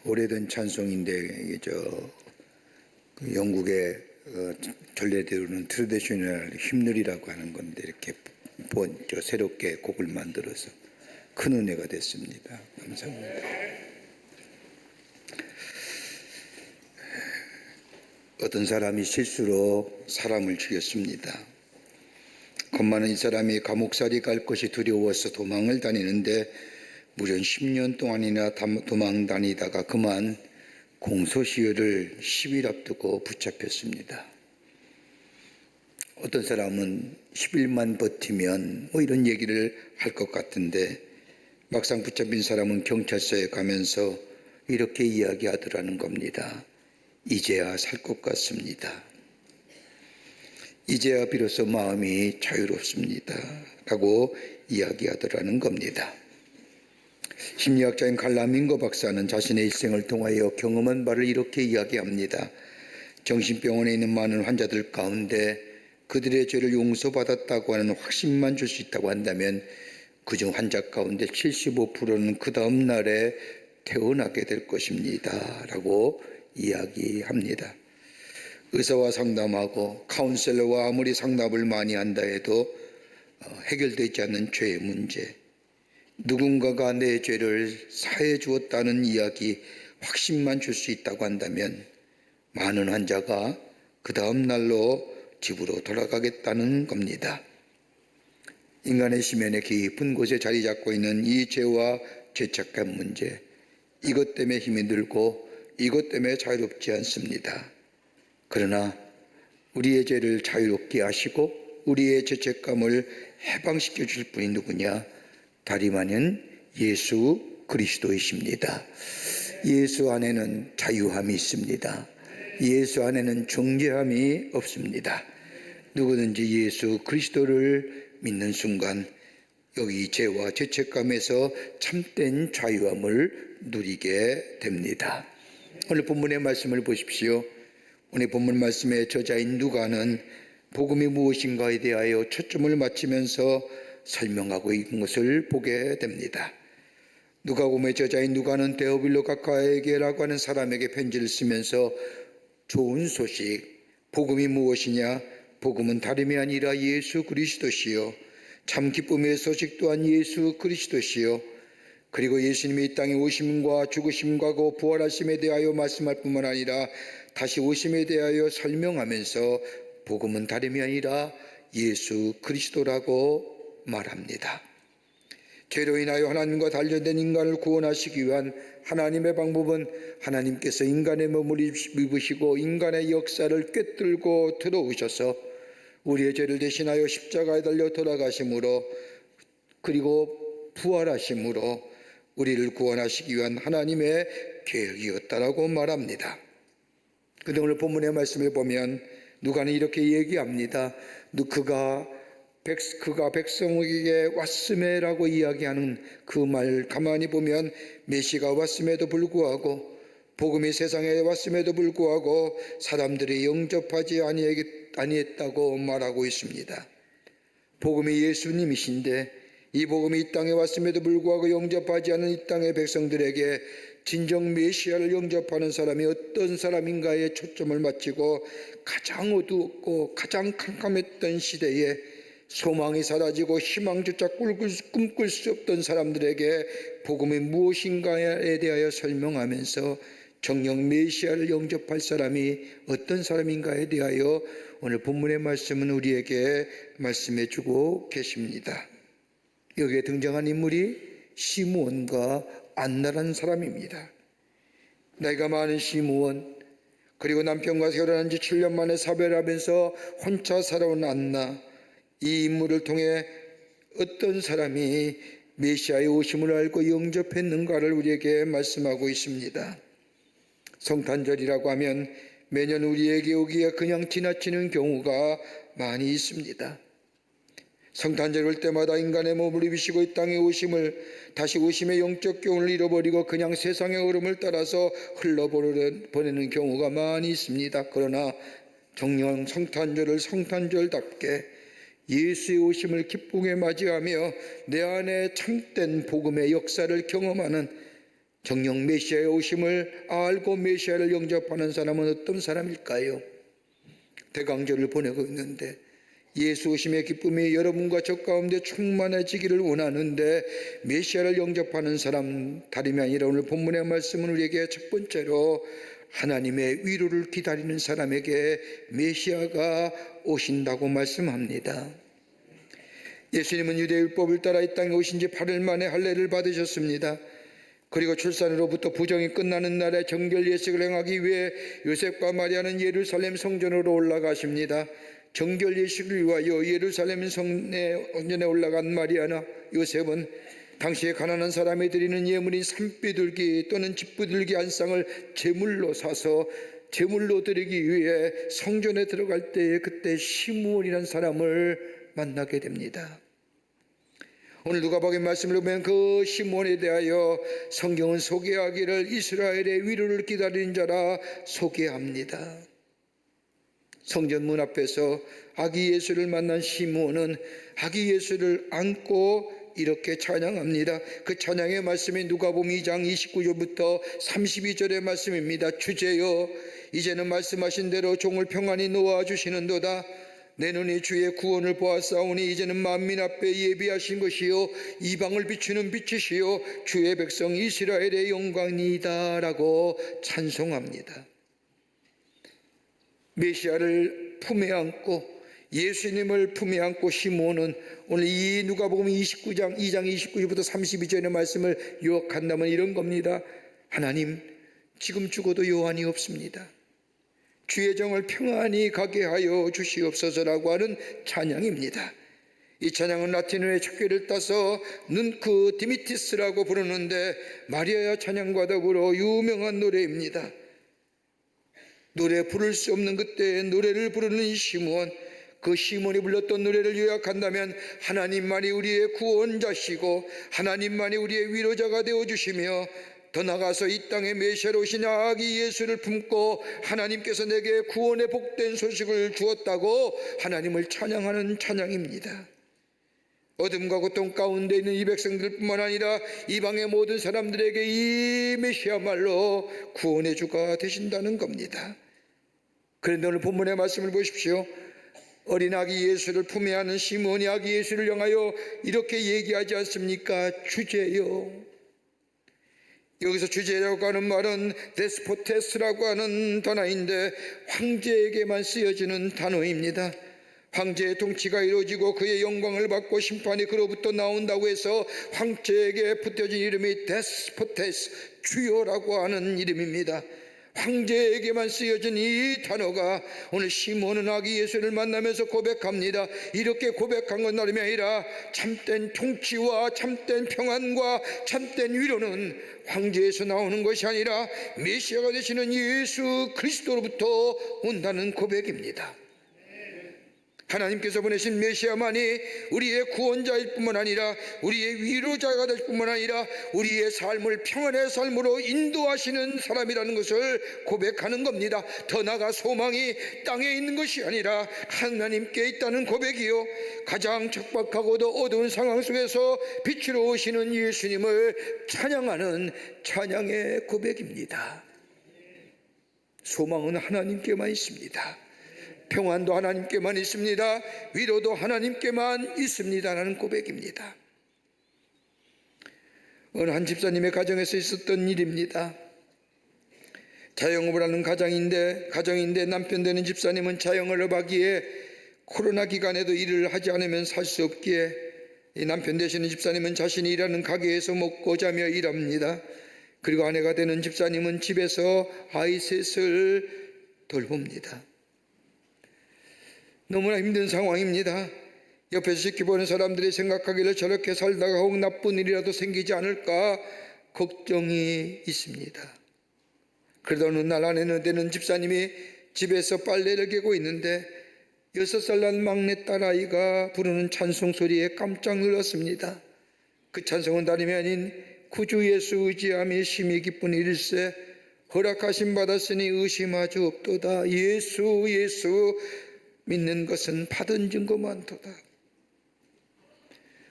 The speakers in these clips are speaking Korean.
오래된 찬송인데 그 영국의 전래대로는 트레디셔널 힘들이라고 하는 건데 이렇게 새롭게 곡을 만들어서 큰 은혜가 됐습니다. 감사합니다. 어떤 사람이 실수로 사람을 죽였습니다. 겁많은 이 사람이 감옥살이 갈 것이 두려워서 도망을 다니는데 무려 10년 동안이나 도망 다니다가 그만 공소시효를 10일 앞두고 붙잡혔습니다. 어떤 사람은 10일만 버티면 이런 얘기를 할 것 같은데 막상 붙잡힌 사람은 경찰서에 가면서 이렇게 이야기하더라는 겁니다. 이제야 살 것 같습니다. 이제야 비로소 마음이 자유롭습니다. 라고 이야기하더라는 겁니다. 심리학자인 칼라밍거 박사는 자신의 일생을 통하여 경험한 바를 이렇게 이야기합니다. 정신병원에 있는 많은 환자들 가운데 그들의 죄를 용서받았다고 하는 확신만 줄 수 있다고 한다면 그중 환자 가운데 75%는 그 다음 날에 태어나게 될 것입니다. 라고 이야기합니다. 의사와 상담하고 카운셀러와 아무리 상담을 많이 한다 해도 해결되지 않는 죄의 문제, 누군가가 내 죄를 사해 주었다는 이야기, 확신만 줄 수 있다고 한다면 많은 환자가 그 다음 날로 집으로 돌아가겠다는 겁니다. 인간의 심연의 깊은 곳에 자리 잡고 있는 이 죄와 죄책감 문제, 이것 때문에 힘이 들고 이것 때문에 자유롭지 않습니다. 그러나 우리의 죄를 자유롭게 하시고 우리의 죄책감을 해방시켜 줄 분이 누구냐? 다름 아닌 예수 그리스도이십니다. 예수 안에는 자유함이 있습니다. 예수 안에는 정죄함이 없습니다. 누구든지 예수 그리스도를 믿는 순간 여기 죄와 죄책감에서 참된 자유함을 누리게 됩니다. 오늘 본문의 말씀을 보십시오. 오늘 본문 말씀의 저자인 누가는 복음이 무엇인가에 대하여 초점을 맞추면서 설명하고 있는 것을 보게 됩니다. 누가복음의 저자인 누가는 데오빌로 가카에게라고 하는 사람에게 편지를 쓰면서 좋은 소식, 복음이 무엇이냐? 복음은 다름이 아니라 예수 그리스도시요, 참 기쁨의 소식 또한 예수 그리스도시요, 그리고 예수님이 이 땅에 오심과 죽으심과 그 부활하심에 대하여 말씀할 뿐만 아니라 다시 오심에 대하여 설명하면서 복음은 다름이 아니라 예수 그리스도라고 말합니다. 죄로 인하여 하나님과 단련된 인간을 구원하시기 위한 하나님의 방법은 하나님께서 인간의 몸을 입으시고 인간의 역사를 꿰뚫고 들어오셔서 우리의 죄를 대신하여 십자가에 달려 돌아가심으로 그리고 부활하심으로 우리를 구원하시기 위한 하나님의 계획이었다라고 말합니다. 그런데 오늘 본문의 말씀을 보면 누가는 이렇게 얘기합니다. 그가 백성에게 왔음에라고 이야기하는 그 말 가만히 보면 메시가 왔음에도 불구하고 복음이 세상에 왔음에도 불구하고 사람들이 영접하지 아니했다고 말하고 있습니다. 복음이 예수님이신데 이 복음이 이 땅에 왔음에도 불구하고 영접하지 않은 이 땅의 백성들에게 진정 메시아를 영접하는 사람이 어떤 사람인가에 초점을 맞추고 가장 어두웠고 가장 캄캄했던 시대에 소망이 사라지고 희망조차 꿈꿀 수 없던 사람들에게 복음이 무엇인가에 대하여 설명하면서 정녕 메시아를 영접할 사람이 어떤 사람인가에 대하여 오늘 본문의 말씀은 우리에게 말씀해 주고 계십니다. 여기에 등장한 인물이 시므온과 안나라는 사람입니다. 나이가 많은 시므온, 그리고 남편과 결혼한 지 7년 만에 사별하면서 혼자 살아온 안나, 이 인물을 통해 어떤 사람이 메시아의 오심을 알고 영접했는가를 우리에게 말씀하고 있습니다. 성탄절이라고 하면 매년 우리에게 오기에 그냥 지나치는 경우가 많이 있습니다. 성탄절 올 때마다 인간의 몸을 입으시고 이 땅에 오심을, 다시 오심의 영적 교훈을 잃어버리고 그냥 세상의 흐름을 따라서 흘러보내는 경우가 많이 있습니다. 그러나 정녕 성탄절을 성탄절답게 예수의 오심을 기쁘게 맞이하며 내 안에 참된 복음의 역사를 경험하는 정녕 메시아의 오심을 알고 메시아를 영접하는 사람은 어떤 사람일까요? 대강절을 보내고 있는데 예수 오심의 기쁨이 여러분과 저 가운데 충만해지기를 원하는데 메시아를 영접하는 사람, 다름이 아니라 오늘 본문의 말씀은 우리에게 첫 번째로 하나님의 위로를 기다리는 사람에게 메시아가 오신다고 말씀합니다. 예수님은 유대율법을 따라 이 땅에 오신 지 8일 만에 할례를 받으셨습니다. 그리고 출산으로부터 부정이 끝나는 날에 정결 예식을 행하기 위해 요셉과 마리아는 예루살렘 성전으로 올라가십니다. 정결 예식을 위하여 예루살렘 성전에 올라간 마리아나 요셉은 당시에 가난한 사람이 드리는 예물인 산비둘기 또는 집비둘기 한 쌍을 제물로 사서 제물로 드리기 위해 성전에 들어갈 때에 그때 시므온이라는 사람을 만나게 됩니다. 오늘 누가복음 말씀을 보면 그 시므온에 대하여 성경은 소개하기를 이스라엘의 위로를 기다리는 자라 소개합니다. 성전 문 앞에서 아기 예수를 만난 시므온은 아기 예수를 안고 이렇게 찬양합니다. 그 찬양의 말씀이 누가복음 2장 29절부터 32절의 말씀입니다. 주제여 이제는 말씀하신 대로 종을 평안히 놓아주시는도다. 내 눈이 주의 구원을 보았사오니 이제는 만민 앞에 예비하신 것이요 이방을 비추는 빛이시요 주의 백성 이스라엘의 영광이다 라고 찬송합니다. 메시아를 품에 안고 예수님을 품에 안고 시므온은 오늘 이 누가복음 2장 29절부터 32절의 말씀을 요약한다면 이런 겁니다. 하나님, 지금 죽어도 요한이 없습니다. 주의 정을 평안히 가게 하여 주시옵소서라고 하는 찬양입니다. 이 찬양은 라틴어의 척귀를 따서 눈크 디미티스라고 부르는데 마리아의 찬양과 더불어 유명한 노래입니다. 노래 부를 수 없는 그때에 노래를 부르는 이 시므온, 그 시므온이 불렀던 노래를 요약한다면 하나님만이 우리의 구원자시고 하나님만이 우리의 위로자가 되어주시며 더 나아가서 이 땅에 메시아로 오신 아기 예수를 품고 하나님께서 내게 구원의 복된 소식을 주었다고 하나님을 찬양하는 찬양입니다. 어둠과 고통 가운데 있는 이 백성들뿐만 아니라 이방의 모든 사람들에게 이 메시아말로 구원의 주가 되신다는 겁니다. 그런데 오늘 본문의 말씀을 보십시오. 어린 아기 예수를 품에 안은 시므온이 아기 예수를 향하여 이렇게 얘기하지 않습니까? 주제여. 여기서 주제라고 하는 말은 데스포테스라고 하는 단어인데 황제에게만 쓰여지는 단어입니다. 황제의 통치가 이루어지고 그의 영광을 받고 심판이 그로부터 나온다고 해서 황제에게 붙여진 이름이 데스포테스, 주요라고 하는 이름입니다. 황제에게만 쓰여진 이 단어가 오늘 시므온은 아기 예수를 만나면서 고백합니다. 이렇게 고백한 건 나름이 아니라 참된 통치와 참된 평안과 참된 위로는 황제에서 나오는 것이 아니라 메시아가 되시는 예수 그리스도로부터 온다는 고백입니다. 하나님께서 보내신 메시아만이 우리의 구원자일 뿐만 아니라 우리의 위로자가 될 뿐만 아니라 우리의 삶을 평안의 삶으로 인도하시는 사람이라는 것을 고백하는 겁니다. 더 나아가 소망이 땅에 있는 것이 아니라 하나님께 있다는 고백이요, 가장 척박하고도 어두운 상황 속에서 빛으로 오시는 예수님을 찬양하는 찬양의 고백입니다. 소망은 하나님께만 있습니다. 평안도 하나님께만 있습니다. 위로도 하나님께만 있습니다라는 고백입니다. 어느 한 집사님의 가정에서 있었던 일입니다. 자영업을 하는 가정인데 남편 되는 집사님은 자영업을 하기에 코로나 기간에도 일을 하지 않으면 살 수 없기에 이 남편 되시는 집사님은 자신이 일하는 가게에서 먹고 자며 일합니다. 그리고 아내가 되는 집사님은 집에서 아이 셋을 돌봅니다. 너무나 힘든 상황입니다. 옆에서 지켜보는 사람들이 생각하기를 저렇게 살다가 혹 나쁜 일이라도 생기지 않을까 걱정이 있습니다. 그러다 어느 날 아내는 되는 집사님이 집에서 빨래를 개고 있는데 6살 난 막내 딸아이가 부르는 찬송 소리에 깜짝 놀랐습니다. 그 찬송은 다름이 아닌 구주 예수 의지함이 심히 기쁜 일일세 허락하심 받았으니 의심하지 없도다. 예수 믿는 것은 받은 증거 많도다.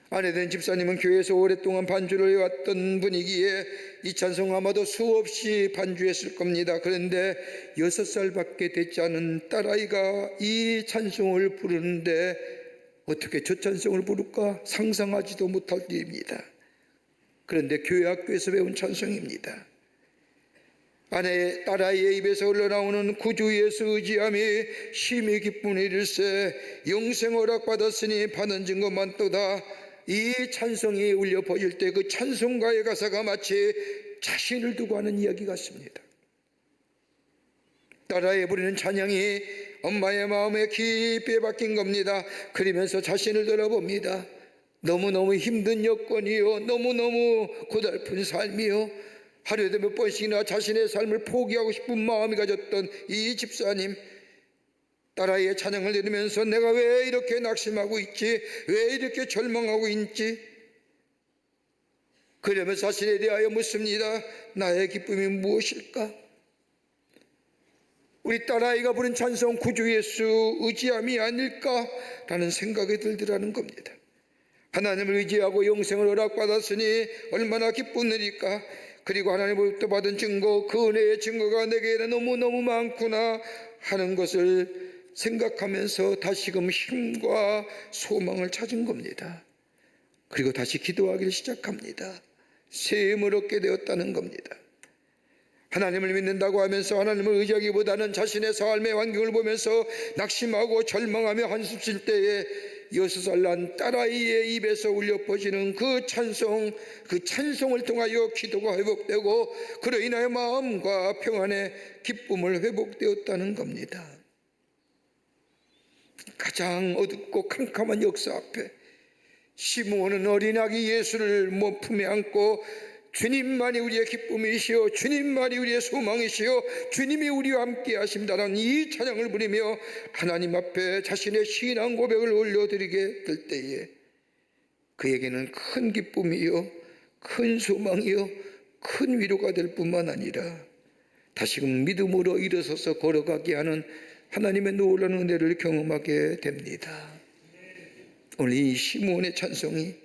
아내된 집사님은 교회에서 오랫동안 반주를 해왔던 분이기에 이 찬송 아마도 수없이 반주했을 겁니다. 그런데 6살밖에 되지 않은 딸아이가 이 찬송을 부르는데 어떻게 저 찬송을 부를까 상상하지도 못할 일입니다. 그런데 교회 학교에서 배운 찬송입니다. 딸아이의 입에서 흘러나오는 구주 예수 의지함이 심히 기쁜 일일세 영생 허락받았으니 받은 증거만 또다. 이 찬송이 울려 퍼질 때 그 찬송가의 가사가 마치 자신을 두고 하는 이야기 같습니다. 딸아이 부르는 찬양이 엄마의 마음에 깊이 박힌 겁니다. 그러면서 자신을 돌아봅니다. 너무너무 힘든 여건이요, 너무너무 고달픈 삶이요, 하루에도 몇 번씩이나 자신의 삶을 포기하고 싶은 마음이 가졌던 이 집사님, 딸아이의 찬양을 들으면서 내가 왜 이렇게 낙심하고 있지, 왜 이렇게 절망하고 있지, 그러면서 자신에 대하여 묻습니다. 나의 기쁨이 무엇일까? 우리 딸아이가 부른 찬송 구주 예수 의지함이 아닐까라는 생각이 들더라는 겁니다. 하나님을 의지하고 영생을 허락받았으니 얼마나 기쁜 일일까. 그리고 하나님으로부터 받은 증거, 그 은혜의 증거가 내게는 너무너무 많구나 하는 것을 생각하면서 다시금 힘과 소망을 찾은 겁니다. 그리고 다시 기도하기를 시작합니다. 새 힘을 얻게 되었다는 겁니다. 하나님을 믿는다고 하면서 하나님을 의지하기보다는 자신의 삶의 환경을 보면서 낙심하고 절망하며 한숨 쉴 때에 6살 난 딸아이의 입에서 울려 퍼지는 그 찬송을 통하여 기도가 회복되고 그로 인하여 마음과 평안의 기쁨을 회복되었다는 겁니다. 가장 어둡고 캄캄한 역사 앞에 시므온은 어린 아기 예수를 품에 안고 주님만이 우리의 기쁨이시오, 주님만이 우리의 소망이시오, 주님이 우리와 함께 하십니다라는 이 찬양을 부리며 하나님 앞에 자신의 신앙 고백을 올려드리게 될 때에 그에게는 큰 기쁨이요, 큰 소망이요, 큰 위로가 될 뿐만 아니라 다시금 믿음으로 일어서서 걸어가게 하는 하나님의 놀라운 은혜를 경험하게 됩니다. 오늘 이 시므온의 찬송이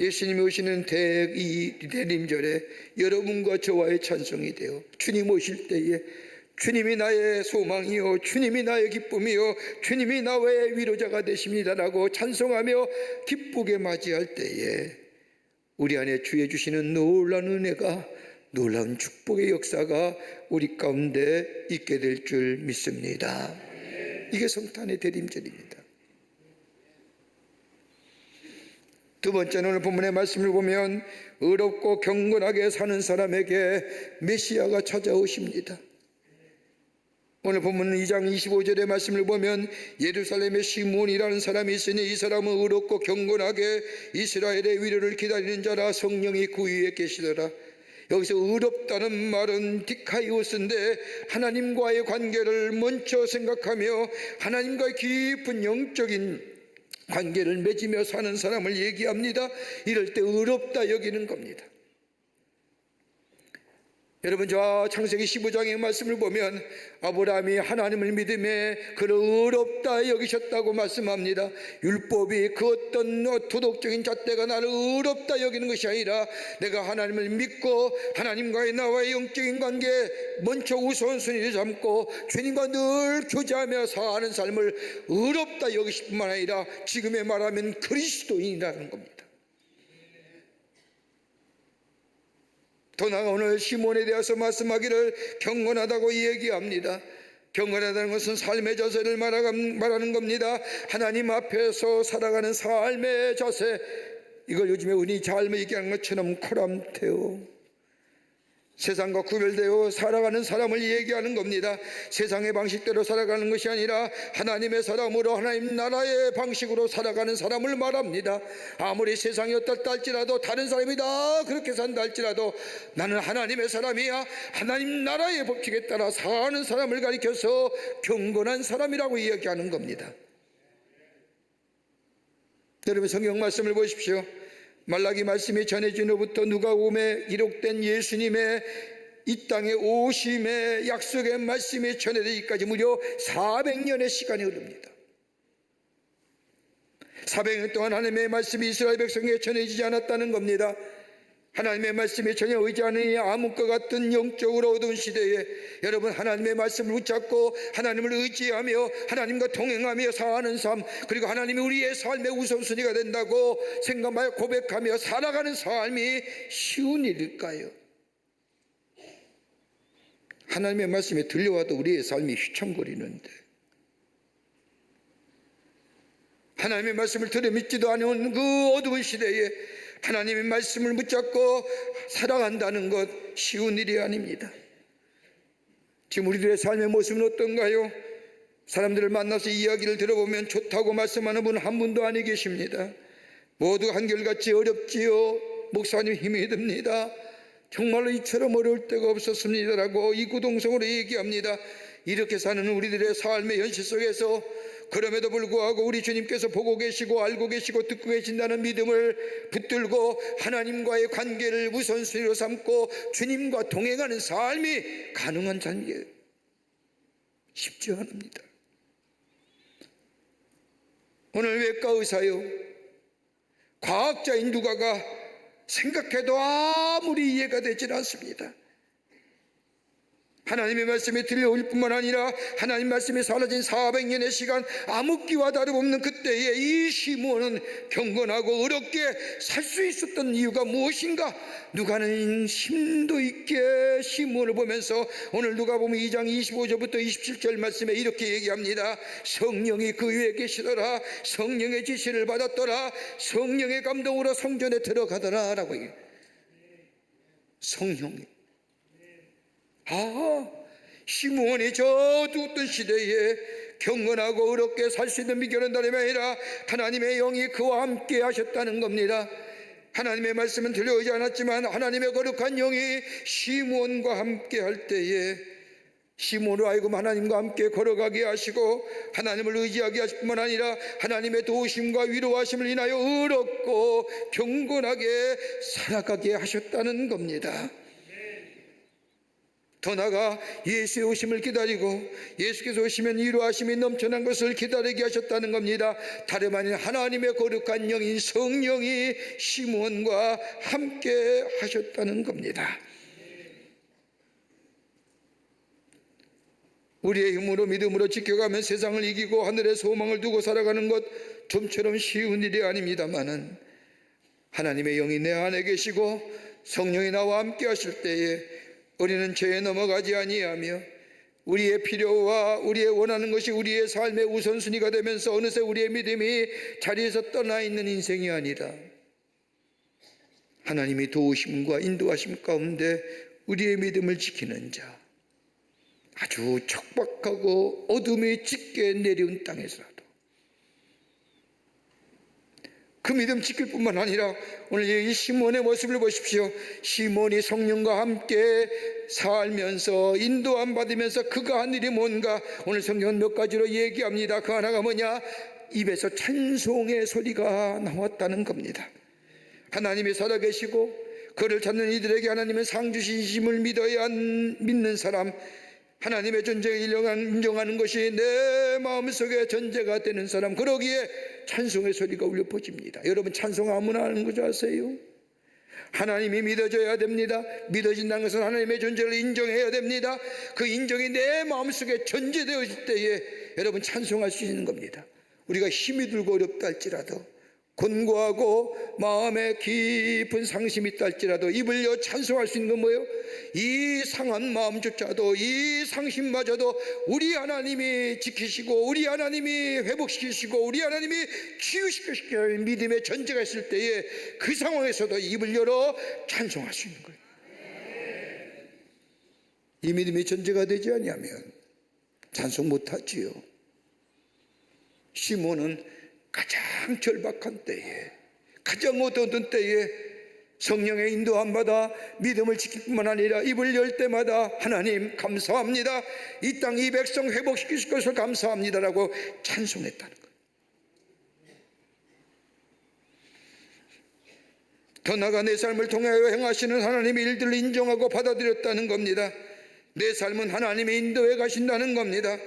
예수님이 오시는 대림절에 여러분과 저와의 찬송이 되어 주님 오실 때에 주님이 나의 소망이요, 주님이 나의 기쁨이요, 주님이 나의 위로자가 되십니다라고 찬송하며 기쁘게 맞이할 때에 우리 안에 주의 주시는 놀라운 은혜가, 놀라운 축복의 역사가 우리 가운데 있게 될 줄 믿습니다. 이게 성탄의 대림절입니다. 두 번째는 오늘 본문의 말씀을 보면 의롭고 경건하게 사는 사람에게 메시아가 찾아오십니다. 오늘 본문 2장 25절의 말씀을 보면 예루살렘에 시므온이라는 사람이 있으니 이 사람은 의롭고 경건하게 이스라엘의 위로를 기다리는 자라 성령이 그 위에 계시더라. 여기서 의롭다는 말은 디카이오스인데 하나님과의 관계를 먼저 생각하며 하나님과의 깊은 영적인 관계를 맺으며 사는 사람을 얘기합니다. 이럴 때 의롭다 여기는 겁니다. 여러분, 저 창세기 15장의 말씀을 보면 아브라함이 하나님을 믿음에 그를 의롭다 여기셨다고 말씀합니다. 율법이 그 어떤 도덕적인 잣대가 나를 의롭다 여기는 것이 아니라 내가 하나님을 믿고 하나님과의 나와의 영적인 관계 먼저 우선순위를 삼고 주님과 늘 교제하며 사는 삶을 의롭다 여기실 뿐만 아니라 지금의 말하면 그리스도인이라는 겁니다. 더 나아가 오늘 시몬에 대해서 말씀하기를 경건하다고 얘기합니다. 경건하다는 것은 삶의 자세를 말하는 겁니다. 하나님 앞에서 살아가는 삶의 자세, 이걸 요즘에 우리 잘 얘기하는 것처럼 코람테오, 세상과 구별되어 살아가는 사람을 얘기하는 겁니다. 세상의 방식대로 살아가는 것이 아니라 하나님의 사람으로 하나님 나라의 방식으로 살아가는 사람을 말합니다. 아무리 세상이 어떻다 할지라도 다른 사람이 다 그렇게 산다 할지라도 나는 하나님의 사람이야, 하나님 나라의 법칙에 따라 사는 사람을 가리켜서 경건한 사람이라고 이야기하는 겁니다. 여러분, 성경 말씀을 보십시오. 말라기 말씀이 전해진 후부터 누가복음에 기록된 예수님의 이 땅에 오심의 약속의 말씀이 전해지기까지 무려 400년의 시간이 흐릅니다. 400년 동안 하나님의 말씀이 이스라엘 백성에게 전해지지 않았다는 겁니다. 하나님의 말씀에 전혀 의지하는 암흑과 같은 영적으로 어두운 시대에 여러분 하나님의 말씀을 붙잡고 하나님을 의지하며 하나님과 동행하며 사는 삶, 그리고 하나님이 우리의 삶의 우선순위가 된다고 생각하며 고백하며 살아가는 삶이 쉬운 일일까요? 하나님의 말씀에 들려와도 우리의 삶이 휘청거리는데, 하나님의 말씀을 들어 믿지도 않은 그 어두운 시대에 하나님의 말씀을 붙잡고 살아간다는 것 쉬운 일이 아닙니다. 지금 우리들의 삶의 모습은 어떤가요? 사람들을 만나서 이야기를 들어보면 좋다고 말씀하는 분 한 분도 아니 계십니다. 모두 한결같이 어렵지요. 목사님 힘이 듭니다. 정말로 이처럼 어려울 때가 없었습니다라고 이구동성으로 얘기합니다. 이렇게 사는 우리들의 삶의 현실 속에서 그럼에도 불구하고 우리 주님께서 보고 계시고 알고 계시고 듣고 계신다는 믿음을 붙들고 하나님과의 관계를 우선순위로 삼고 주님과 동행하는 삶이 가능한 단계 쉽지 않습니다. 오늘 외과 의사요, 과학자인 누가가 생각해도 아무리 이해가 되질 않습니다. 하나님의 말씀이 들려올 뿐만 아니라 하나님 말씀이 사라진 400년의 시간, 암흑기와 다름없는 그때에 이 시므온은 경건하고 어렵게 살 수 있었던 이유가 무엇인가? 누가는 심도 있게 시므온을 보면서 오늘 누가복음 2장 25절부터 27절 말씀에 이렇게 얘기합니다. 성령이 그 위에 계시더라. 성령의 지시를 받았더라. 성령의 감동으로 성전에 들어가더라 라고 얘기해요. 성령이 시므온이 저 어두웠던 시대에 경건하고 어렵게 살 수 있는 비결은 다름이 아니라 하나님의 영이 그와 함께 하셨다는 겁니다. 하나님의 말씀은 들려오지 않았지만 하나님의 거룩한 영이 시므온과 함께 할 때에 시므온으로 하여금 하나님과 함께 걸어가게 하시고 하나님을 의지하게 하실 뿐만 아니라 하나님의 도우심과 위로하심을 인하여 어렵고 경건하게 살아가게 하셨다는 겁니다. 더 나아가 예수의 오심을 기다리고 예수께서 오시면 위로하심이 넘쳐난 것을 기다리게 하셨다는 겁니다. 다름 아닌 하나님의 거룩한 영인 성령이 시므온과 함께 하셨다는 겁니다. 우리의 힘으로 믿음으로 지켜가면 세상을 이기고 하늘의 소망을 두고 살아가는 것 좀처럼 쉬운 일이 아닙니다마는 하나님의 영이 내 안에 계시고 성령이 나와 함께 하실 때에 우리는 죄에 넘어가지 아니하며 우리의 필요와 우리의 원하는 것이 우리의 삶의 우선순위가 되면서 어느새 우리의 믿음이 자리에서 떠나 있는 인생이 아니라 하나님이 도우심과 인도하심 가운데 우리의 믿음을 지키는 자, 아주 척박하고 어둠이 짙게 내려온 땅에서라도 그 믿음 지킬 뿐만 아니라 오늘 이 시므온의 모습을 보십시오. 시므온이 성령과 함께 살면서 인도함 받으면서 그가 한 일이 뭔가 오늘 성경은 몇 가지로 얘기합니다. 그 하나가 뭐냐? 입에서 찬송의 소리가 나왔다는 겁니다. 하나님이 살아계시고 그를 찾는 이들에게 하나님은 상 주시심을 믿는 사람, 하나님의 존재를 인정하는 것이 내 마음속에 전제가 되는 사람, 그러기에 찬송의 소리가 울려 퍼집니다. 여러분, 찬송 아무나 하는 거 아세요? 하나님이 믿어져야 됩니다. 믿어진다는 것은 하나님의 존재를 인정해야 됩니다. 그 인정이 내 마음속에 전제되어질 때에 여러분 찬송할 수 있는 겁니다. 우리가 힘이 들고 어렵다 할지라도, 곤고하고 마음에 깊은 상심이 있다 할지라도 입을 여 찬송할 수 있는 건 뭐예요? 이 상한 마음조차도, 이 상심마저도 우리 하나님이 지키시고 우리 하나님이 회복시키시고 우리 하나님이 치유시키시는 믿음의 전제가 있을 때에 그 상황에서도 입을 열어 찬송할 수 있는 거예요. 이 믿음의 전제가 되지 아니하면 찬송 못하지요. 시므온은 가장 절박한 때에, 가장 어두운 때에 성령의 인도함 받아 믿음을 지킬 뿐만 아니라 입을 열 때마다 하나님 감사합니다, 이 땅 이 백성 회복시키실 것을 감사합니다라고 찬송했다는 거예요. 더 나아가 내 삶을 통하여 행하시는 하나님의 일들을 인정하고 받아들였다는 겁니다. 내 삶은 하나님의 인도에 가신다는 겁니다.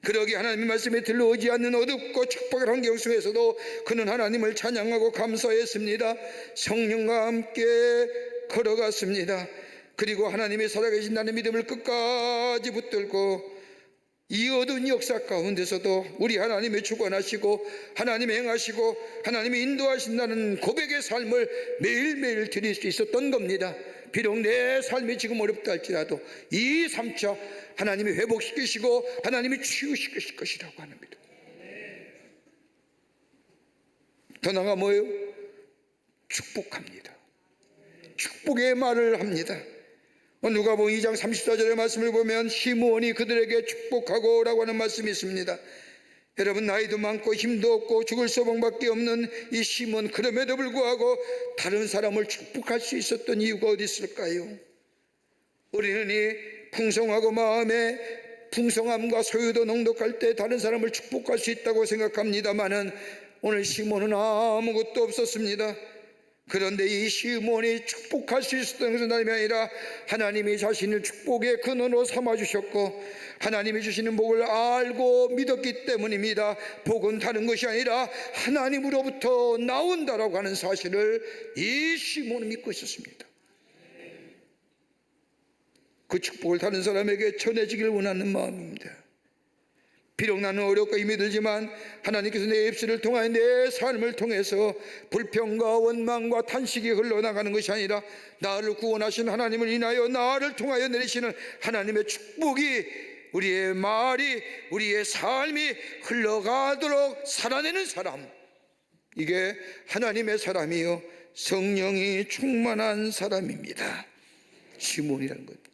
그러기 하나님의 말씀에 들려오지 않는 어둡고 척박한 환경 속에서도 그는 하나님을 찬양하고 감사했습니다. 성령과 함께 걸어갔습니다. 그리고 하나님이 살아계신다는 믿음을 끝까지 붙들고 이 어두운 역사 가운데서도 우리 하나님이 주관하시고 하나님이 행하시고 하나님이 인도하신다는 고백의 삶을 매일매일 드릴 수 있었던 겁니다. 비록 내 삶이 지금 어렵다 할지라도 이 3차 하나님이 회복시키시고 하나님이 치유시키실 것이라고 하는 믿음. 더 나아가 뭐예요? 축복합니다. 축복의 말을 합니다. 누가복음 2장 34절의 말씀을 보면 시므온이 그들에게 축복하고 라고 하는 말씀이 있습니다. 여러분, 나이도 많고 힘도 없고 죽을 소망밖에 없는 이 시므온, 그럼에도 불구하고 다른 사람을 축복할 수 있었던 이유가 어디 있을까요? 우리는 이 풍성하고 마음에 풍성함과 소유도 넉넉할 때 다른 사람을 축복할 수 있다고 생각합니다마는 오늘 시므온은 아무것도 없었습니다. 그런데 이 시므온이 축복할 수 있었던 것은 다름이 아니라 하나님이 자신을 축복의 근원으로 삼아주셨고 하나님이 주시는 복을 알고 믿었기 때문입니다. 복은 다른 것이 아니라 하나님으로부터 나온다라고 하는 사실을 이 시므온은 믿고 있었습니다. 그 축복을 다른 사람에게 전해지길 원하는 마음입니다. 비록 나는 어렵고 힘이 들지만 하나님께서 내 입술을 통하여 내 삶을 통해서 불평과 원망과 탄식이 흘러나가는 것이 아니라 나를 구원하신 하나님을 인하여 나를 통하여 내리시는 하나님의 축복이 우리의 말이 우리의 삶이 흘러가도록 살아내는 사람, 이게 하나님의 사람이요 성령이 충만한 사람입니다. 시몬이라는 겁니다.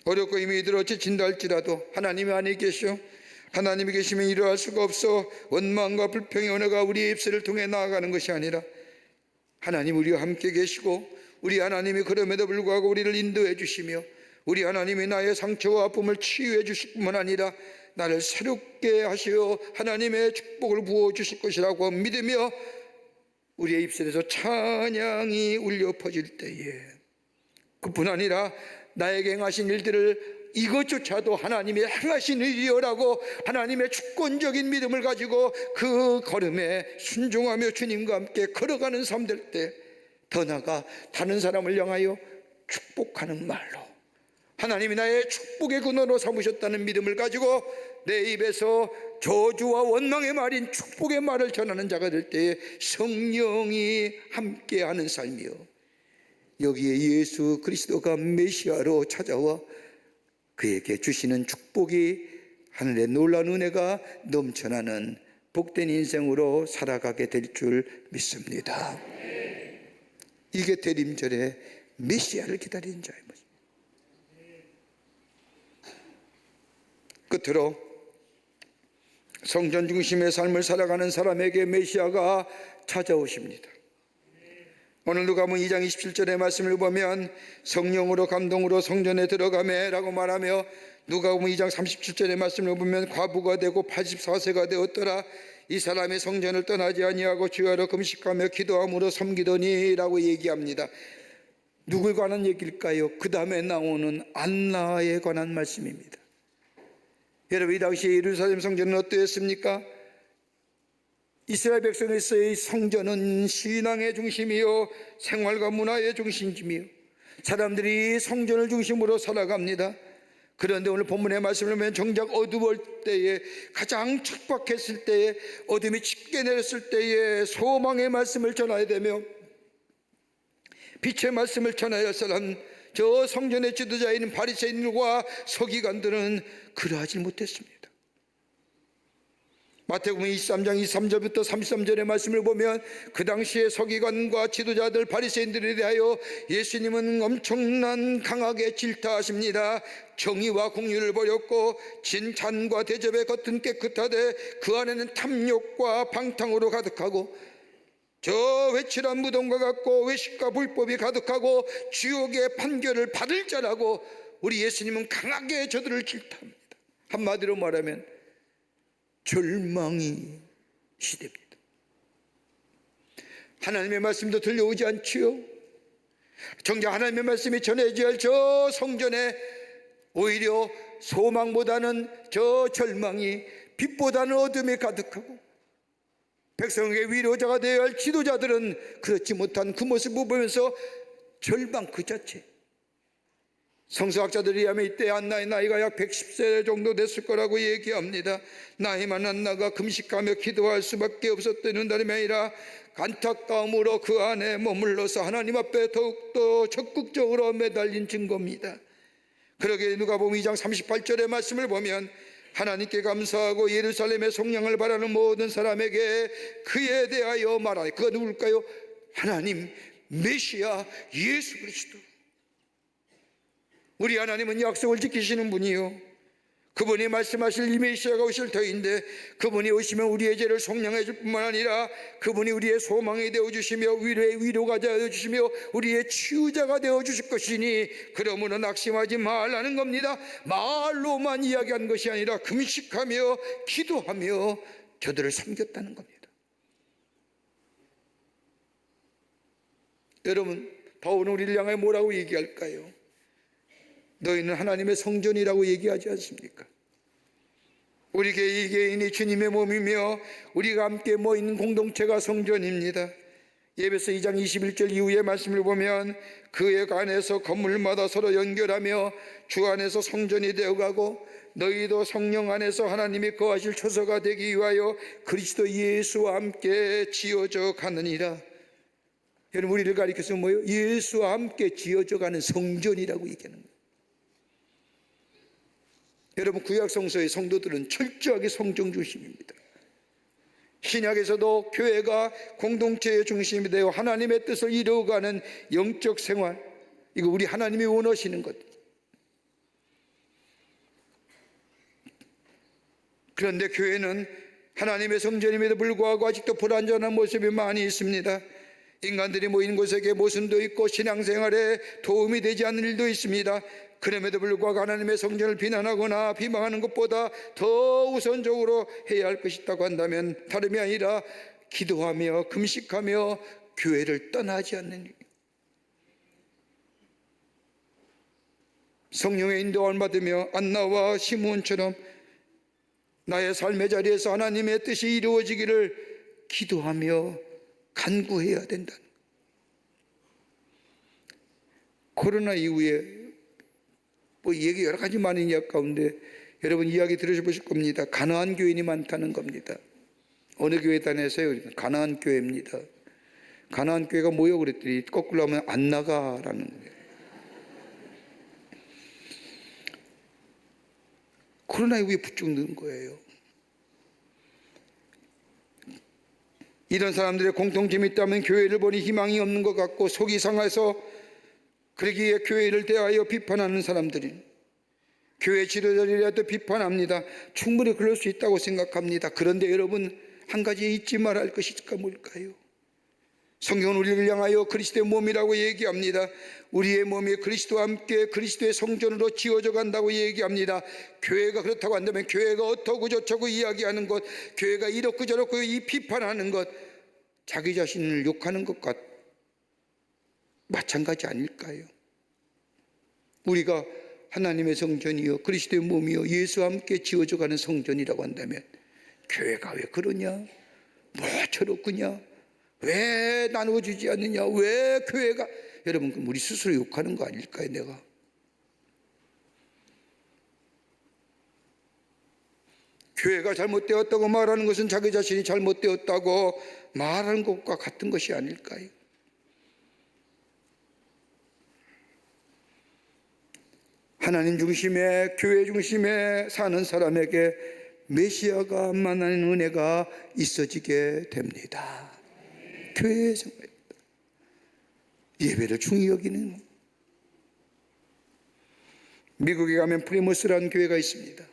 어렵고 힘이 들어 지친다 할지라도 하나님이 안에 계시오, 하나님이 계시면 이러할 수가 없어 원망과 불평의 언어가 우리의 입술을 통해 나아가는 것이 아니라 하나님 우리와 함께 계시고 우리 하나님이 그럼에도 불구하고 우리를 인도해 주시며 우리 하나님이 나의 상처와 아픔을 치유해 주실 뿐만 아니라 나를 새롭게 하시어 하나님의 축복을 부어 주실 것이라고 믿으며 우리의 입술에서 찬양이 울려 퍼질 때에 그뿐 아니라 나에게 행하신 일들을 이것조차도 하나님이 행하신 일이여라고 하나님의 주권적인 믿음을 가지고 그 걸음에 순종하며 주님과 함께 걸어가는 삶 될 때 더 나아가 다른 사람을 향하여 축복하는 말로 하나님이 나의 축복의 근원으로 삼으셨다는 믿음을 가지고 내 입에서 저주와 원망의 말인 축복의 말을 전하는 자가 될 때에 성령이 함께하는 삶이요 여기에 예수 그리스도가 메시아로 찾아와 그에게 주시는 축복이 하늘의 놀라운 은혜가 넘쳐나는 복된 인생으로 살아가게 될 줄 믿습니다. 이게 대림절에 메시아를 기다리는 자의 모습. 끝으로 성전 중심의 삶을 살아가는 사람에게 메시아가 찾아오십니다. 오늘 누가복음 2장 27절의 말씀을 보면 성령으로 감동으로 성전에 들어가매 라고 말하며 누가복음 2장 37절의 말씀을 보면 과부가 되고 84세가 되었더라. 이 사람이 성전을 떠나지 아니하고 주야로 금식하며 기도함으로 섬기더니 라고 얘기합니다. 누굴 관한 얘기일까요? 그 다음에 나오는 안나에 관한 말씀입니다. 여러분, 이 당시 예루살렘 성전은 어떠했습니까? 이스라엘 백성에서의 성전은 신앙의 중심이요 생활과 문화의 중심이요 사람들이 성전을 중심으로 살아갑니다. 그런데 오늘 본문의 말씀을 보면 정작 어두울 때에 가장 척박했을 때에 어둠이 짙게 내렸을 때에 소망의 말씀을 전해야 되며 빛의 말씀을 전해야 할 사람 저 성전의 지도자인 바리새인들과 서기관들은 그러하지 못했습니다. 마태복음 23장 23절부터 33절의 말씀을 보면 그 당시에 서기관과 지도자들 바리새인들에 대하여 예수님은 엄청난 강하게 질타하십니다. 정의와 공의를 버렸고 진찬과 대접의 겉은 깨끗하되 그 안에는 탐욕과 방탕으로 가득하고 저 회칠한 무덤과 같고 외식과 불법이 가득하고 지옥의 판결을 받을 자라고 우리 예수님은 강하게 저들을 질타합니다. 한마디로 말하면 절망이 시대입니다. 하나님의 말씀도 들려오지 않지요. 정작 하나님의 말씀이 전해져야 할 저 성전에 오히려 소망보다는 저 절망이, 빛보다는 어둠에 가득하고, 백성에게 위로자가 되어야 할 지도자들은 그렇지 못한 그 모습을 보면서 절망 그 자체. 성서학자들이 하면 이때 안나의 나이가 약 110세 정도 됐을 거라고 얘기합니다. 나이만 안나가 금식하며 기도할 수밖에 없었다는 다름이 아니라 안타까움으로 그 안에 머물러서 하나님 앞에 더욱더 적극적으로 매달린 증거입니다. 그러게 누가복음 2장 38절의 말씀을 보면 하나님께 감사하고 예루살렘의 성령을 바라는 모든 사람에게 그에 대하여 말하니, 그가 누굴까요? 하나님 메시아 예수 그리스도. 우리 하나님은 약속을 지키시는 분이요, 그분이 말씀하실 이 메시아가 오실 터인데, 그분이 오시면 우리의 죄를 속량해 줄 뿐만 아니라 그분이 우리의 소망이 되어주시며 위로의 위로가 되어주시며 우리의 치유자가 되어주실 것이니, 그러므로 낙심하지 말라는 겁니다. 말로만 이야기한 것이 아니라 금식하며 기도하며 저들을 섬겼다는 겁니다. 여러분, 바울은 우리를 향해 뭐라고 얘기할까요? 너희는 하나님의 성전이라고 얘기하지 않습니까? 우리 개인이 주님의 몸이며 우리가 함께 모인 공동체가 성전입니다. 예배서 2장 21절 이후의 말씀을 보면 그의 안에서 건물마다 서로 연결하며 주 안에서 성전이 되어가고 너희도 성령 안에서 하나님이 거하실 처소가 되기 위하여 그리스도 예수와 함께 지어져 가느니라. 여러분, 우리를 가리켜서 뭐예요? 예수와 함께 지어져 가는 성전이라고 얘기하는 거예요. 여러분, 구약 성서의 성도들은 철저하게 성전 중심입니다. 신약에서도 교회가 공동체의 중심이 되어 하나님의 뜻을 이루어가는 영적 생활, 이거 우리 하나님이 원하시는 것. 그런데 교회는 하나님의 성전임에도 불구하고 아직도 불완전한 모습이 많이 있습니다. 인간들이 모인 곳에 모순도 있고 신앙생활에 도움이 되지 않는 일도 있습니다. 그럼에도 불구하고 하나님의 성전을 비난하거나 비방하는 것보다 더 우선적으로 해야 할 것이 있다고 한다면 다름이 아니라 기도하며 금식하며 교회를 떠나지 않는 일. 성령의 인도함을 받으며 안나와 시므온처럼 나의 삶의 자리에서 하나님의 뜻이 이루어지기를 기도하며 간구해야 된다는 것. 코로나 이후에 얘기 여러 가지 많은 이야기 가운데 여러분 이야기 들으셔보실 겁니다. 가나안 교인이 많다는 겁니다. 어느 교회 다녀서요? 가나안 교회입니다. 가나안 교회가 뭐요? 그랬더니 거꾸로 하면 안 나가라는 거예요. 코로나 이후에 부쩍 는 거예요. 이런 사람들의 공통점이 있다면 교회를 보니 희망이 없는 것 같고 속이 상해서 그러기에 교회를 대하여 비판하는 사람들이, 교회 지도자들이라도 비판합니다. 충분히 그럴 수 있다고 생각합니다. 그런데 여러분, 한 가지 잊지 말아야 할 것이 뭘까요? 성경은 우리를 향하여 그리스도의 몸이라고 얘기합니다. 우리의 몸이 그리스도와 함께 그리스도의 성전으로 지어져 간다고 얘기합니다. 교회가 그렇다고 한다면 교회가 어떠고 저쩌고 이야기하는 것, 교회가 이렇고 저렇고 이 비판하는 것, 자기 자신을 욕하는 것과 마찬가지 아닐까요? 우리가 하나님의 성전이요 그리스도의 몸이요 예수와 함께 지어져 가는 성전이라고 한다면 교회가 왜 그러냐? 뭐 저렇구냐? 왜 나누어주지 않느냐? 왜 교회가, 여러분 우리 스스로 욕하는 거 아닐까요? 내가 교회가 잘못되었다고 말하는 것은 자기 자신이 잘못되었다고 말하는 것과 같은 것이 아닐까요? 하나님 중심에 교회 중심에 사는 사람에게 메시아가 만나는 은혜가 있어지게 됩니다. 교회의 생활입니다. 예배를 중히 여기는, 미국에 가면 프리머스라는 교회가 있습니다.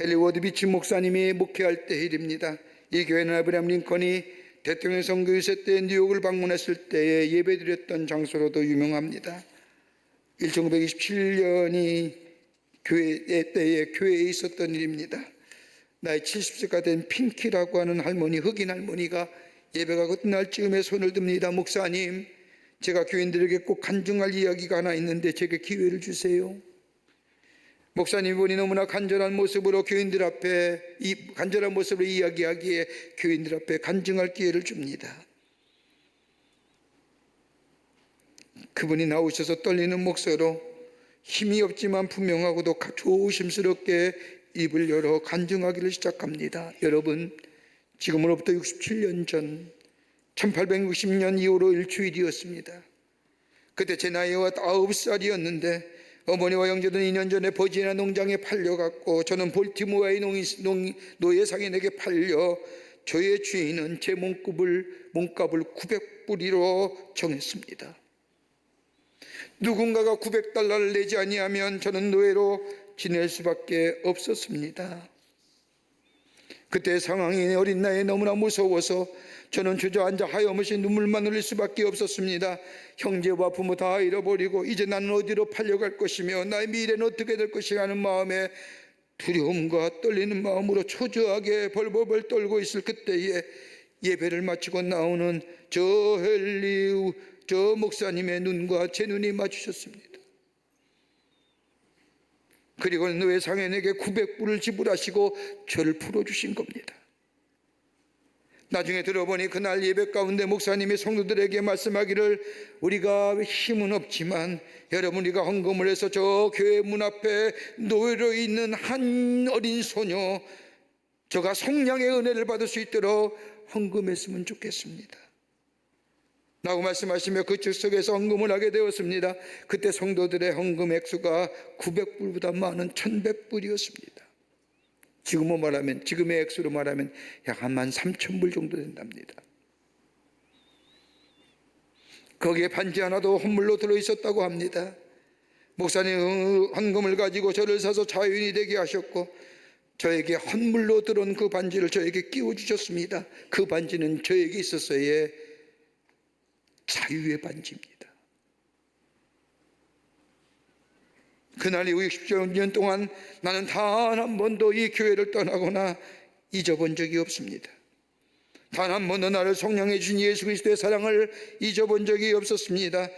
헨리 워드 비치 목사님이 목회할 때 일입니다. 이 교회는 아브라함 링컨이 대통령 선거 유세 때 뉴욕을 방문했을 때에 예배드렸던 장소로도 유명합니다. 1927년이 교회 때에 교회에 있었던 일입니다. 나이 70세가 된 핑키라고 하는 할머니, 흑인 할머니가 예배가 끝날 즈음에 손을 듭니다. 목사님, 제가 교인들에게 꼭 간증할 이야기가 하나 있는데 제게 기회를 주세요. 목사님이 보니 너무나 간절한 모습으로 교인들 앞에 간절한 모습으로 이야기하기에 교인들 앞에 간증할 기회를 줍니다. 그분이 나오셔서 떨리는 목소리로 힘이 없지만 분명하고도 조심스럽게 입을 열어 간증하기를 시작합니다. 여러분, 지금으로부터 67년 전 1860년 2월 5일 주일이었습니다. 그때 제 나이가 9살이었는데 어머니와 형제는 2년 전에 버지니아 농장에 팔려갔고 저는 볼티모어의 노예상인에게 팔려 저의 주인은 제 몸값을 900불이로 정했습니다. 누군가가 900달러를 내지 아니하면 저는 노예로 지낼 수밖에 없었습니다. 그때 상황이 어린 나이에 너무나 무서워서 저는 주저앉아 하염없이 눈물만 흘릴 수밖에 없었습니다. 형제와 부모 다 잃어버리고 이제 나는 어디로 팔려갈 것이며 나의 미래는 어떻게 될 것이냐 하는 마음에 두려움과 떨리는 마음으로 초조하게 벌벌 떨고 있을 그때에 예배를 마치고 나오는 저 목사님의 눈과 제 눈이 마주쳤습니다. 그리고 노예상인에게 900불을 지불하시고 저를 풀어주신 겁니다. 나중에 들어보니 그날 예배 가운데 목사님이 성도들에게 말씀하기를 우리가 힘은 없지만 여러분 우리가 헌금을 해서 저 교회 문 앞에 노예로 있는 한 어린 소녀 저가 성령의 은혜를 받을 수 있도록 헌금했으면 좋겠습니다 라고 말씀하시며 그 즉석에서 헌금을 하게 되었습니다. 그때 성도들의 헌금 액수가 900불보다 많은 1100불이었습니다. 지금의 액수로 말하면 약 13,000불 정도 된답니다. 거기에 반지 하나도 헌물로 들어있었다고 합니다. 목사님 헌금을 가지고 저를 사서 자유인이 되게 하셨고 저에게 헌물로 들어온 그 반지를 저에게 끼워주셨습니다. 그 반지는 저에게 있어서의 자유의 반지입니다. 그날 이후 60년 동안 나는 단 한 번도 이 교회를 떠나거나 잊어본 적이 없습니다. 단 한 번도 나를 성령해 주신 예수 그리스도의 사랑을 잊어본 적이 없었습니다.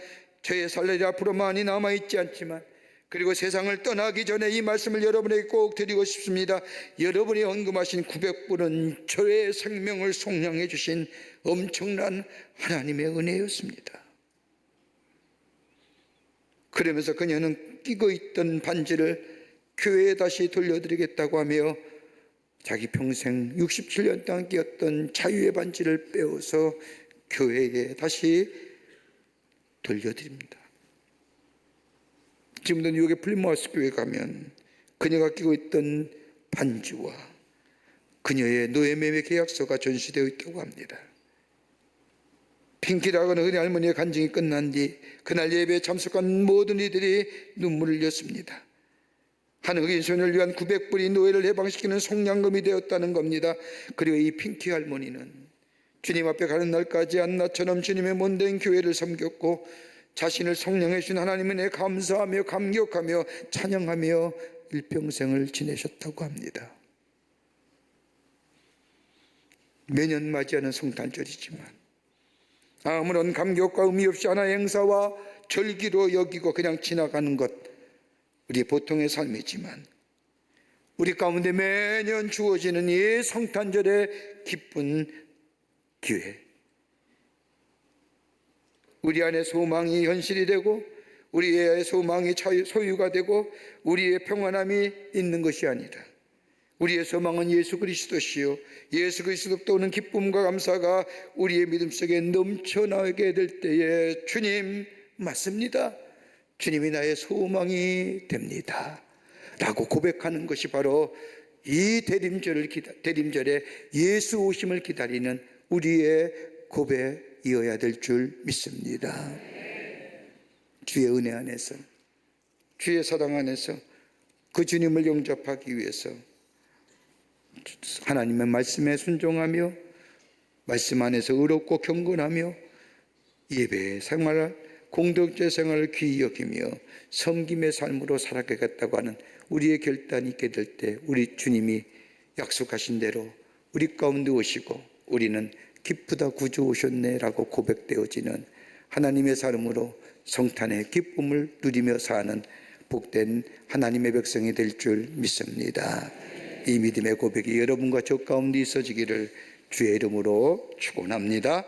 저의 살날이 앞으로 많이 남아있지 않지만 그리고 세상을 떠나기 전에 이 말씀을 여러분에게 꼭 드리고 싶습니다. 여러분이 헌금하신 900불은 저의 생명을 속량해 주신 엄청난 하나님의 은혜였습니다. 그러면서 그녀는 끼고 있던 반지를 교회에 다시 돌려드리겠다고 하며 자기 평생 67년 동안 끼었던 자유의 반지를 빼어서 교회에 다시 돌려드립니다. 지금도 뉴욕의 플리마우스 교회 가면 그녀가 끼고 있던 반지와 그녀의 노예매매 계약서가 전시되어 있다고 합니다. 핑키라고 하는 은혜 할머니의 간증이 끝난 뒤 그날 예배에 참석한 모든 이들이 눈물을 흘렸습니다. 한 흑인 소녀를 위한 900불이 노예를 해방시키는 속량금이 되었다는 겁니다. 그리고 이 핑키 할머니는 주님 앞에 가는 날까지 안나처럼 주님의 몸된 교회를 섬겼고 자신을 성령해 주신 하나님에 감사하며 감격하며 찬양하며 일평생을 지내셨다고 합니다. 매년 맞이하는 성탄절이지만 아무런 감격과 의미 없이 하나의 행사와 절기로 여기고 그냥 지나가는 것 우리의 보통의 삶이지만 우리 가운데 매년 주어지는 이 성탄절의 기쁜 기회, 우리 안에 소망이 현실이 되고 우리의 소망이 소유가 되고 우리의 평안함이 있는 것이 아니다. 우리의 소망은 예수 그리스도시요 예수 그리스도부터 오는 기쁨과 감사가 우리의 믿음 속에 넘쳐나게 될 때에 주님 맞습니다, 주님이 나의 소망이 됩니다 라고 고백하는 것이 바로 이 대림절에 예수 오심을 기다리는 우리의 고백이어야 될 줄 믿습니다. 주의 은혜 안에서 주의 사랑 안에서 그 주님을 영접하기 위해서 하나님의 말씀에 순종하며 말씀 안에서 의롭고 경건하며 예배 생활, 공동체 생활을 귀히 여기며 섬김의 삶으로 살아가겠다고 하는 우리의 결단이 있게 될 때 우리 주님이 약속하신 대로 우리 가운데 오시고 우리는 기쁘다 구주 오셨네 라고 고백되어지는 하나님의 삶으로 성탄의 기쁨을 누리며 사는 복된 하나님의 백성이 될 줄 믿습니다. 이 믿음의 고백이 여러분과 저 가운데 있어지기를 주의 이름으로 축원합니다.